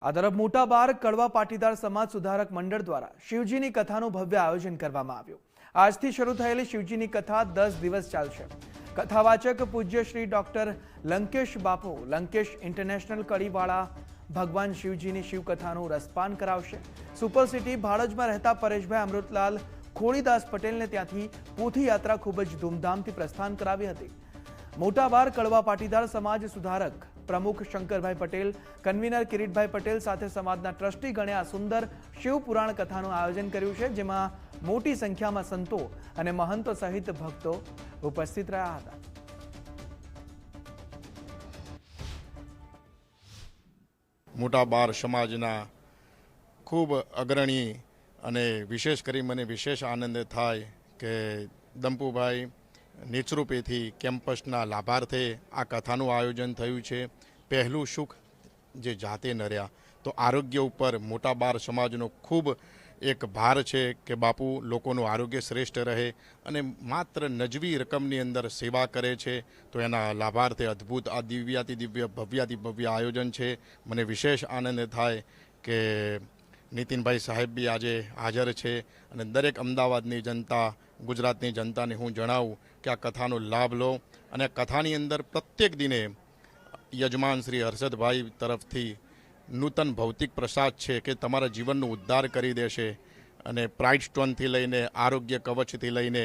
આ તરફ મોટા બાર કડવા પાટીદાર સમાજ સુધારક મંડળ દ્વારા શિવજીની કથાનું ભવ્ય આયોજન કરવામાં આવ્યું। આજથી શરૂ થયેલી શિવજીની કથા 10 દિવસ ચાલશે। કથાવાચક પૂજ્ય શ્રી ડોક્ટર લંકેશ બાપુ લંકેશ ઇન્ટરનેશનલ કડીવાળા ભગવાન શિવજીની શિવકથાનું રસપાન કરાવશે। સુપર સિટી ભાડજમાં રહેતા પરેશભાઈ અમૃતલાલ ખોડીદાસ પટેલને ત્યાંથી પોથી યાત્રા ખૂબ જ ધૂમધામથી પ્રસ્થાન કરાવી હતી। મોટા બાર કડવા પાટીદાર સમાજ સુધારક પ્રમુખ શંકરભાઈ પટેલ, કન્વીનર કિરીટભાઈ પટેલ સાથે સમાજના ટ્રસ્ટી ગણે આ સુંદર શિવ પુરાણ કથાનું આયોજન કર્યું છે, જેમાં મોટી સંખ્યામાં સંતો અને મહંતો સહિત ભક્તો ઉપસ્થિત રહ્યા હતા। મોટા બાર સમાજના ખૂબ અગ્રણી અને વિશેષ કરી મને વિશેષ આનંદ થાય કે દંપુભાઈ નેચરોપેથી કેમ્પસના લાભાર્થે આ કથાનું આયોજન થયું છે। પહેલું સુખ જે જાતે નર્યા તો આરોગ્ય ઉપર મોટા બાર સમાજનો ખૂબ એક ભાર છે કે બાપુ લોકોનું આરોગ્ય શ્રેષ્ઠ રહે અને માત્ર નજવી રકમની અંદર સેવા કરે છે, તો એના લાભાર્થે અદ્ભુત આ દિવ્યાતિ દિવ્ય ભવ્યાતિ ભવ્ય આયોજન છે। મને વિશેષ આનંદ થાય કે નીતિનભાઈ સાહેબ બી આજે હાજર છે અને દરેક અમદાવાદની જનતા, ગુજરાતની જનતાને હું જણાવું કે આ કથાનો લાભ લો અને આ કથાની અંદર પ્રત્યેક દિને યજમાન શ્રી હર્ષદભાઈ તરફથી નૂતન ભૌતિક પ્રસાદ છે કે તમારા જીવનનો ઉદ્ધાર કરી દેશે અને પ્રાઇડ સ્ટોનથી લઈને આરોગ્ય કવચથી લઈને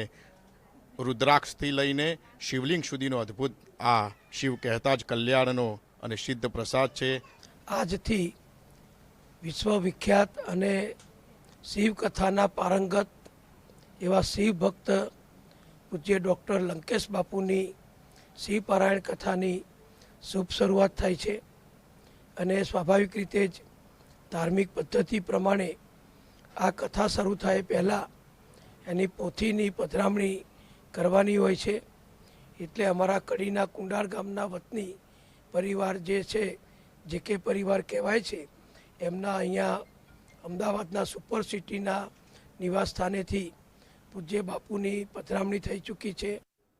રુદ્રાક્ષથી લઈને શિવલિંગ સુધીનો અદ્ભુત આ શિવ કહેતા જ કલ્યાણનો અને સિદ્ધ પ્રસાદ છે। આજથી વિશ્વવિખ્યાત અને શિવકથાના પારંગત એવા શિવ ભક્ત પૂજ્ય ડૉક્ટર લંકેશ બાપુની શિવપારાયણ કથાની શુભ શરૂઆત થાય છે અને સ્વાભાવિક રીતે જ ધાર્મિક પદ્ધતિ પ્રમાણે આ કથા શરૂ થાય પહેલાં એની પોથીની પધરામણી કરવાની હોય છે। એટલે અમારા કડીના કુંડાળ ગામના વતની પરિવાર જે છે, જે કે પરિવાર કહેવાય છે, એમના અહીંયા અમદાવાદના સુપર સિટીના નિવાસ સ્થાનેથી પૂજ્ય બાપુની પધરામણી થઈ ચૂકી છે।